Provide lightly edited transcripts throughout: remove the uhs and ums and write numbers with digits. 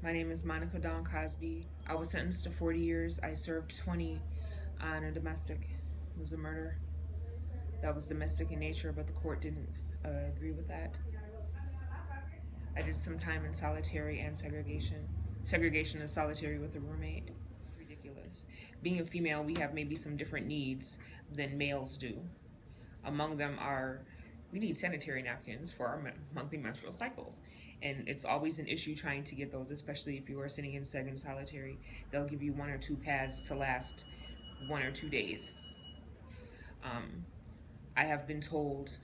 My name is Monica Dawn Cosby. I was sentenced to 40 years. I served 20 on a domestic. It was a murder that was domestic in nature, but the court didn't agree with that. I did some time in solitary and segregation. Segregation is solitary with a roommate. Ridiculous. Being a female, we have maybe some different needs than males do. Among them are we need sanitary napkins for our monthly menstrual cycles. And it's always an issue trying to get those, especially if you are sitting in seg and solitary. They'll give you 1 or 2 pads to last 1 or 2 days. I have been told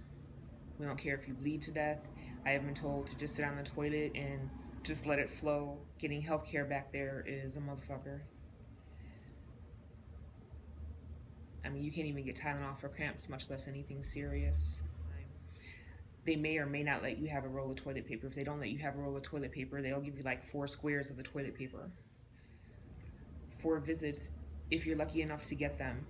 we don't care if you bleed to death. I have been told to just sit on the toilet and just let it flow. Getting health care back there is a motherfucker. I mean, you can't even get Tylenol for cramps, much less anything serious. They may or may not let you have a roll of toilet paper. If they don't let you have a roll of toilet paper, they'll give you like 4 squares of the toilet paper. 4 visits, if you're lucky enough to get them.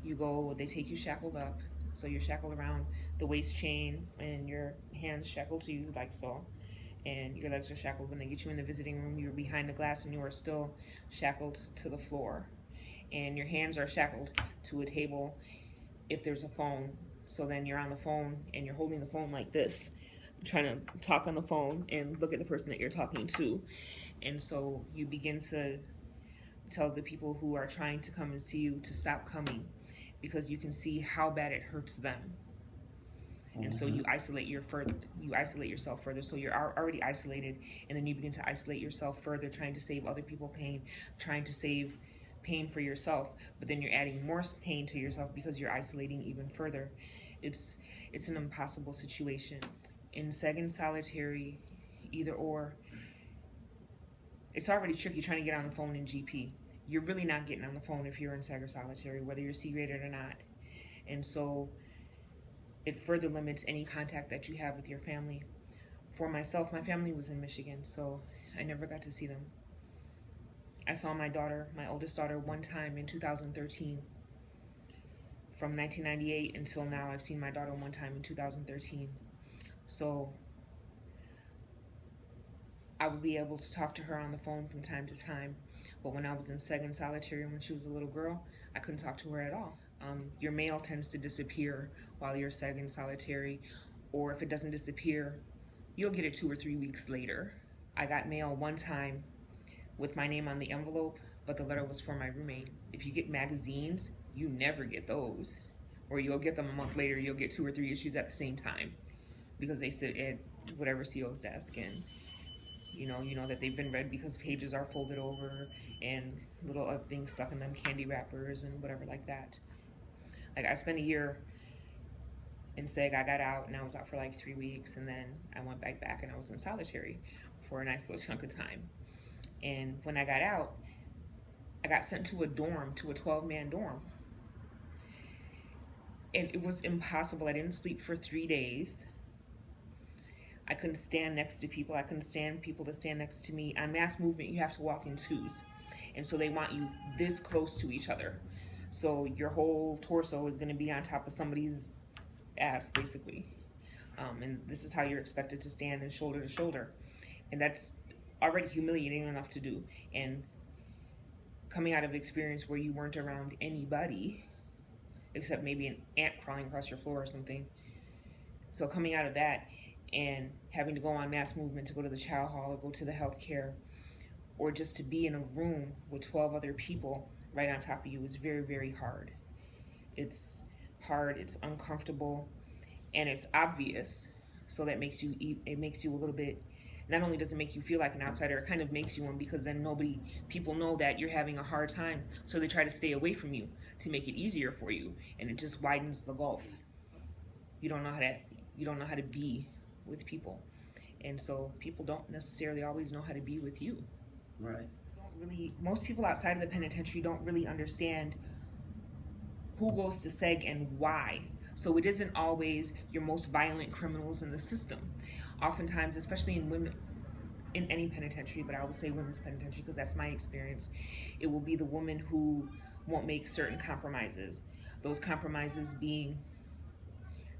You go, they take you shackled up. So you're shackled around the waist chain and your hands shackled to you like so. And your legs are shackled. When they get you in the visiting room, you're behind the glass and you are still shackled to the floor. And your hands are shackled to a table if there's a phone. So then you're on the phone and you're holding the phone like this, trying to talk on the phone and look at the person that you're talking to. And so you begin to tell the people who are trying to come and see you to stop coming because you can see how bad it hurts them. And so you isolate yourself further. So you're already isolated, and then you begin to isolate yourself further, trying to save other people pain, trying to save pain for yourself, but then you're adding more pain to yourself because you're isolating even further. It's an impossible situation. In seg and solitary, either or, it's already tricky trying to get on the phone in GP. You're really not getting on the phone if you're in seg or solitary, whether you're C-rated or not. And so it further limits any contact that you have with your family. For myself, my family was in Michigan, so I never got to see them. I saw my daughter, my oldest daughter, one time in 2013. From 1998 until now, I've seen my daughter one time in 2013. So I would be able to talk to her on the phone from time to time. But when I was in seg and solitary, when she was a little girl, I couldn't talk to her at all. Your mail tends to disappear while you're seg and solitary, or if it doesn't disappear, you'll get it 2 or 3 weeks later. I got mail one time with my name on the envelope, but the letter was for my roommate. If you get magazines, you never get those. Or you'll get them a month later, you'll get 2 or 3 issues at the same time because they sit at whatever CO's desk, and you know that they've been read because pages are folded over and little other things stuck in them, candy wrappers and whatever like that. Like I spent a year in seg, I got out and I was out for like 3 weeks, and then I went back and I was in solitary for a nice little chunk of time. And when I got out, I got sent to a dorm, to a 12-man dorm. And it was impossible. I didn't sleep for 3 days. I couldn't stand next to people. I couldn't stand people to stand next to me. On mass movement, you have to walk in twos. And so they want you this close to each other. So your whole torso is going to be on top of somebody's ass, basically. And this is how you're expected to stand and shoulder to shoulder. And that's already humiliating enough to do. And coming out of experience where you weren't around anybody, except maybe an ant crawling across your floor or something. So coming out of that and having to go on mass movement to go to the child hall or go to the healthcare, or just to be in a room with 12 other people right on top of you is very, very hard. It's hard, it's uncomfortable, and it's obvious. So that makes you a little bit, not only does it make you feel like an outsider, it kind of makes you one, because then people know that you're having a hard time, so they try to stay away from you to make it easier for you, and it just widens the gulf. You don't know how to be with people, and so people don't necessarily always know how to be with you. Right. Most people outside of the penitentiary don't really understand who goes to seg and why. So it isn't always your most violent criminals in the system. Oftentimes, especially in any penitentiary, but I will say women's penitentiary because that's my experience, it will be the woman who won't make certain compromises. Those compromises being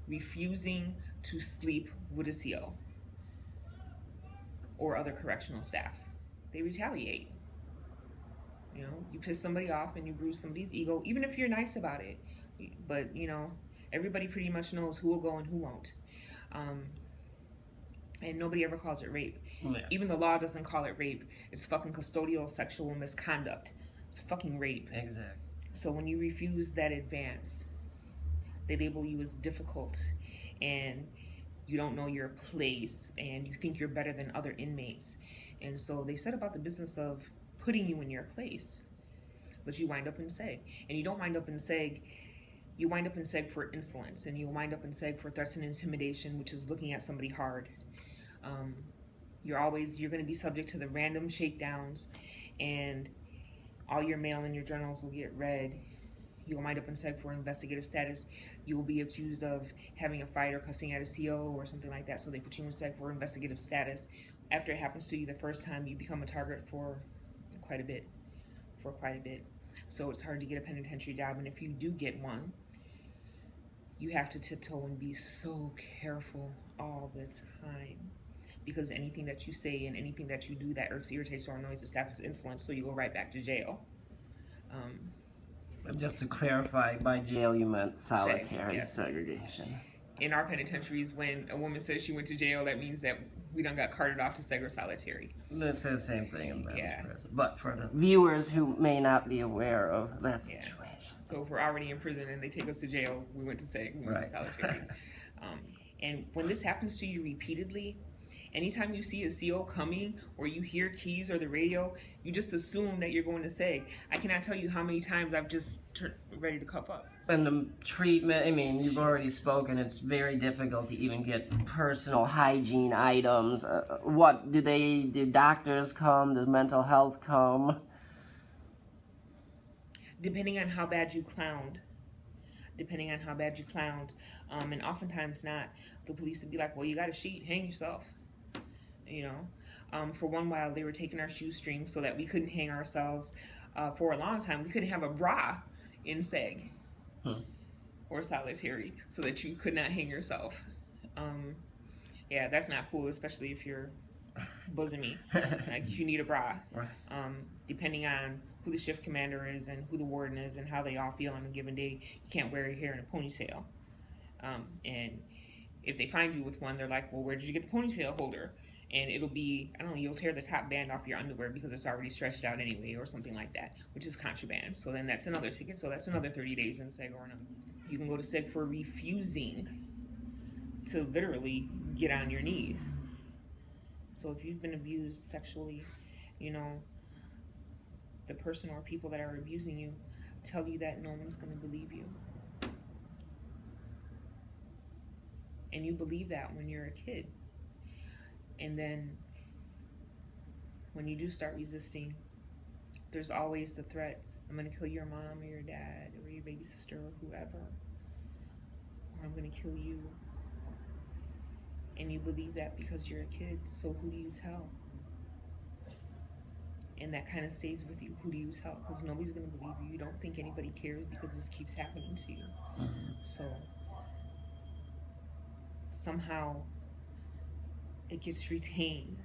refusing to sleep with a CO. or other correctional staff. They retaliate. You know, you piss somebody off and you bruise somebody's ego, even if you're nice about it. But, you know, everybody pretty much knows who will go and who won't. And nobody ever calls it rape. Yeah. Even the law doesn't call it rape. It's fucking custodial sexual misconduct. It's fucking rape. Exactly. So when you refuse that advance, they label you as difficult and you don't know your place and you think you're better than other inmates. And so they set about the business of putting you in your place. But you wind up in SEG. And you don't wind up in SEG. You wind up in SEG for insolence, and you wind up in SEG for threats and intimidation, which is looking at somebody hard. You're going to be subject to the random shakedowns, and all your mail and your journals will get read. You'll wind up in SEG for investigative status. You will be accused of having a fight or cussing at a CO or something like that, so they put you in SEG for investigative status. After it happens to you the first time, you become a target for quite a bit. So it's hard to get a penitentiary job, and if you do get one, you have to tiptoe and be so careful all the time, because anything that you say and anything that you do that irks, irritates, or annoys the staff is insolent, so you go right back to jail. Just to clarify, by jail you meant solitary yes. segregation. In our penitentiaries, when a woman says she went to jail, that means that we done got carted off to SEG or solitary. That's the same thing in men's prison. But for the viewers who may not be aware of that situation. So if we're already in prison and they take us to jail, we went to SEG, we went to solitary. And when this happens to you repeatedly, anytime you see a CO coming or you hear keys or the radio, you just assume that you're going to SEG. I cannot tell you how many times I've just turned ready to cuff up. And the treatment, I mean, you've already spoken, it's very difficult to even get personal hygiene items. What, do doctors come? Does mental health come? Depending on how bad you clowned. And oftentimes not. The police would be like, well, you got a sheet, hang yourself. You know, for one while they were taking our shoestrings so that we couldn't hang ourselves. For a long time, we couldn't have a bra in SEG or solitary so that you could not hang yourself. Yeah, that's not cool, especially if you're bosomy. Like, you need a bra. Right. Depending on who the shift commander is and who the warden is and how they all feel on a given day, you can't wear your hair in a ponytail. And if they find you with one, they're like, well, where did you get the ponytail holder? And it'll be, I don't know, you'll tear the top band off your underwear because it's already stretched out anyway or something like that, which is contraband. So then that's another ticket. So that's another 30 days in SEG or another. You can go to SEG for refusing to literally get on your knees. So if you've been abused sexually, you know, the person or people that are abusing you tell you that no one's going to believe you. And you believe that when you're a kid. And then when you do start resisting, there's always the threat, I'm going to kill your mom or your dad or your baby sister or whoever. Or I'm going to kill you. And you believe that because you're a kid, so who do you tell? And that kind of stays with you. Who do you tell? Because nobody's going to believe you. You don't think anybody cares because this keeps happening to you. So somehow it gets retained.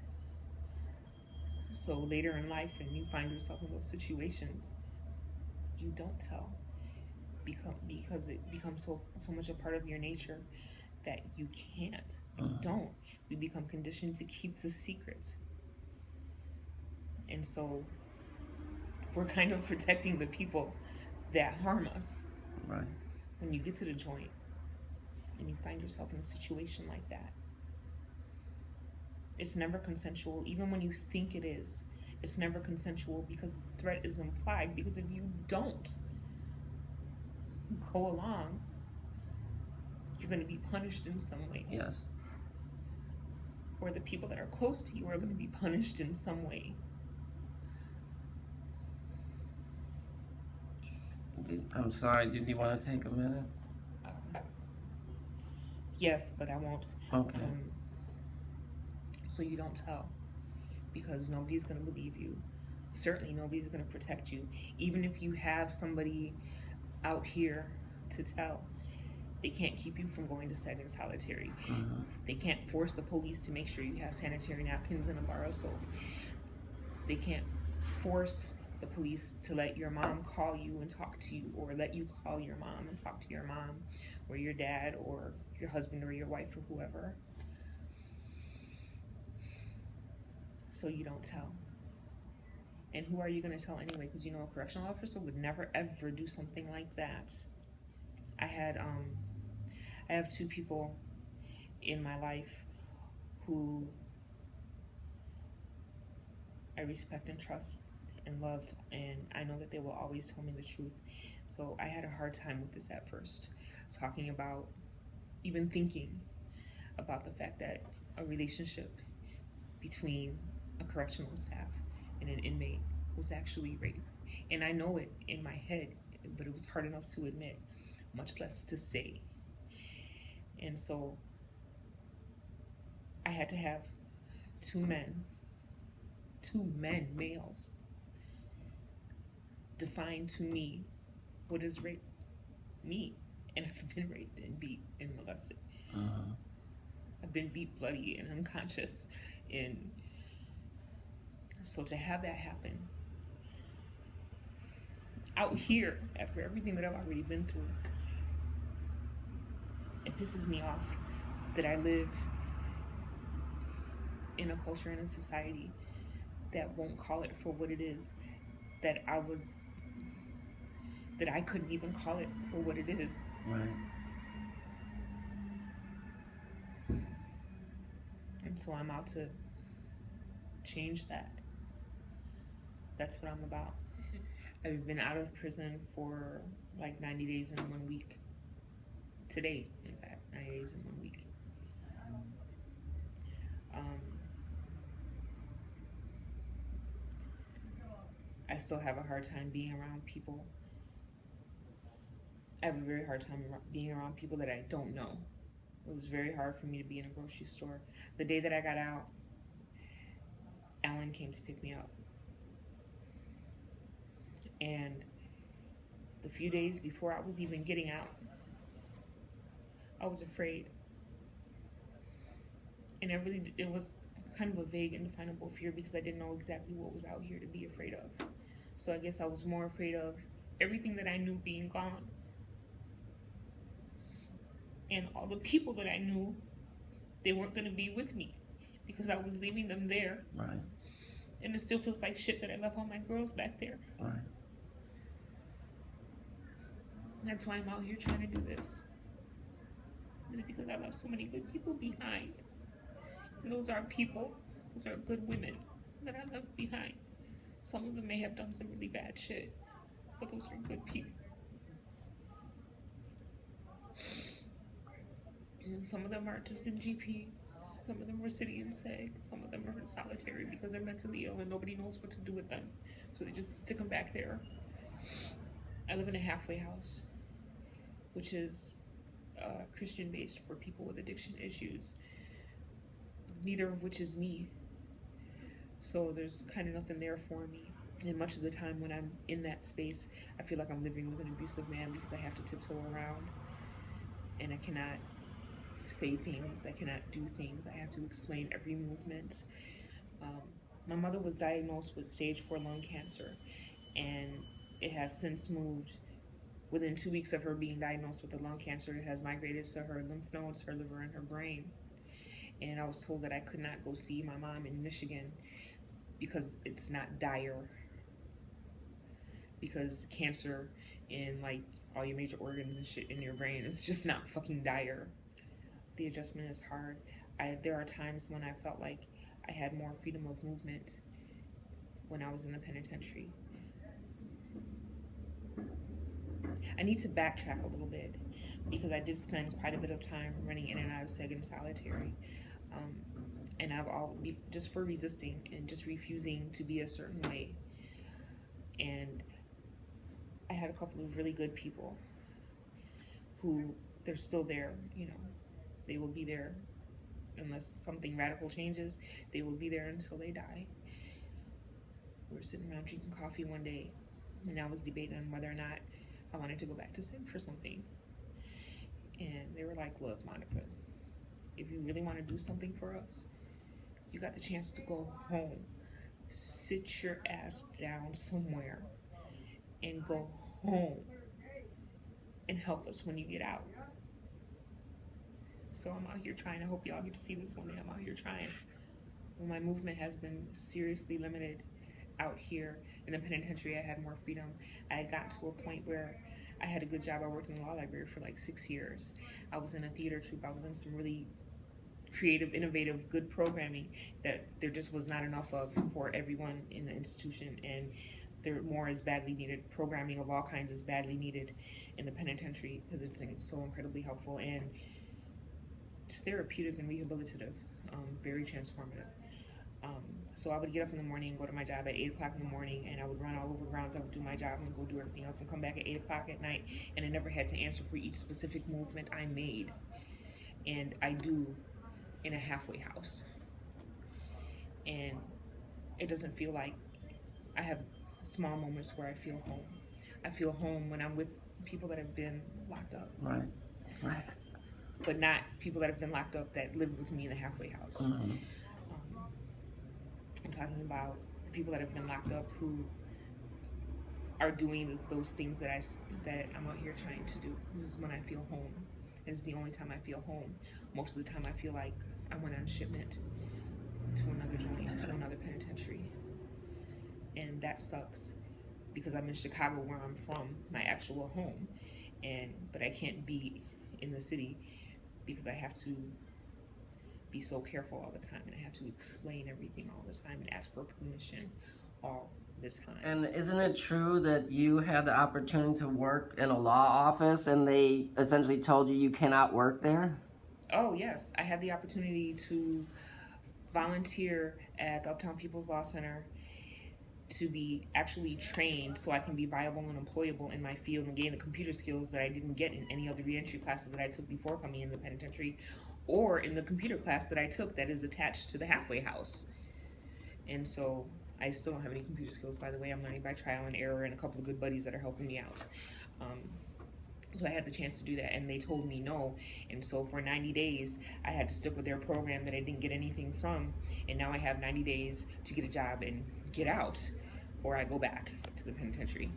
So later in life, and you find yourself in those situations, you don't tell because it becomes so much a part of your nature that you can't. You don't. We become conditioned to keep the secrets. And so we're kind of protecting the people that harm us. Right. When you get to the joint and you find yourself in a situation like that, it's never consensual. Even when you think it is, it's never consensual because the threat is implied. Because if you don't go along, you're going to be punished in some way. Yes. Or the people that are close to you are going to be punished in some way. I'm sorry, did you want to take a minute? Yes, but I won't. Okay. So you don't tell, because nobody's going to believe you. Certainly nobody's going to protect you. Even if you have somebody out here to tell, They can't keep you from going to seg and solitary. Mm-hmm. They can't force the police to make sure you have sanitary napkins and a bar of soap. They can't force the police to let your mom call you and talk to you, or let you call your mom and talk to your mom or your dad or your husband or your wife or whoever. So you don't tell. And who are you going to tell anyway? Because you know a correctional officer would never ever do something like that. I had I have two people in my life who I respect and trust and loved, and I know that they will always tell me the truth. So I had a hard time with this at first, talking about, even thinking about the fact that a relationship between a correctional staff and an inmate was actually rape. And I know it in my head, but it was hard enough to admit, much less to say. And so I had to have two men, males, define to me what is rape. Me. And I've been raped and beat and molested. Mm-hmm. I've been beat bloody and unconscious. And so to have that happen out here after everything that I've already been through, it pisses me off that I live in a culture and a society that won't call it for what it is, that I couldn't even call it for what it is. Right. And so I'm out to change that. That's what I'm about. I've been out of prison for like 90 days and 1 week. Today, in fact, 90 days and 1 week. I still have a hard time being around people. I have a very hard time being around people that I don't know. It was very hard for me to be in a grocery store. The day that I got out, Alan came to pick me up. And the few days before I was even getting out, I was afraid. And it was kind of a vague, indefinable fear because I didn't know exactly what was out here to be afraid of. So I guess I was more afraid of everything that I knew being gone. And all the people that I knew, they weren't going to be with me because I was leaving them there. Right. And it still feels like shit that I left all my girls back there. Right. And that's why I'm out here trying to do this. It's because I left so many good people behind. And those are people, those are good women that I left behind. Some of them may have done some really bad shit, but those are good people. And some of them are just in GP. Some of them are sitting in seg. Some of them are in solitary because they're mentally ill and nobody knows what to do with them. So they just stick them back there. I live in a halfway house, which is Christian-based for people with addiction issues, neither of which is me. So there's kind of nothing there for me. And much of the time when I'm in that space, I feel like I'm living with an abusive man because I have to tiptoe around. And I cannot say things, I cannot do things. I have to explain every movement. My mother was diagnosed with stage 4 lung cancer, and it has since moved. Within 2 weeks of her being diagnosed with the lung cancer, it has migrated to her lymph nodes, her liver, and her brain. And I was told that I could not go see my mom in Michigan because it's not dire. Because cancer in like all your major organs and shit in your brain is just not fucking dire. The adjustment is hard. There are times when I felt like I had more freedom of movement when I was in the penitentiary. I need to backtrack a little bit because I did spend quite a bit of time running in and out of seg and solitary. And I've just for resisting and just refusing to be a certain way. And I had a couple of really good people who, they're still there, you know. They will be there unless something radical changes. They will be there until they die. We were sitting around drinking coffee one day, and I was debating on whether or not I wanted to go back to SIG for something. And they were like, look, Monica, if you really want to do something for us, you got the chance to go home. Sit your ass down somewhere and go home and help us when you get out. So I'm out here trying. I hope y'all get to see this one day. I'm out here trying. Well, my movement has been seriously limited out here in the penitentiary. I had more freedom. I had gotten to a point where I had a good job. I worked in the law library for like 6 years. I was in a theater troupe. I was in some really creative, innovative, good programming that there just was not enough of for everyone in the institution, and there more is badly needed. Programming of all kinds is badly needed in the penitentiary because it's so incredibly helpful, and it's therapeutic and rehabilitative, very transformative. Um, so I would get up in the morning and go to my job at 8 o'clock in the morning, and I would run all over grounds. I would do my job and go do everything else and come back at 8 o'clock at night, and I never had to answer for each specific movement I made. And I do in a halfway house. And it doesn't feel like I have small moments where I feel home. I feel home when I'm with people that have been locked up. Right. Right. But not people that have been locked up that live with me in the halfway house. Mm-hmm. I'm talking about the people that have been locked up who are doing those things that I'm out here trying to do. This is when I feel home. This is the only time I feel home. Most of the time I feel like I went on shipment to another joint, to another penitentiary. And that sucks because I'm in Chicago where I'm from, my actual home. But I can't be in the city because I have to be so careful all the time, and I have to explain everything all the time and ask for permission all the time. And isn't it true that you had the opportunity to work in a law office and they essentially told you cannot work there? Oh, yes. I had the opportunity to volunteer at the Uptown People's Law Center to be actually trained so I can be viable and employable in my field and gain the computer skills that I didn't get in any other reentry classes that I took before coming in the penitentiary, or in the computer class that I took that is attached to the halfway house. And so I still don't have any computer skills, by the way. I'm learning by trial and error and a couple of good buddies that are helping me out. So I had the chance to do that, and they told me no. And so for 90 days, I had to stick with their program that I didn't get anything from. And now I have 90 days to get a job and get out, or I go back to the penitentiary.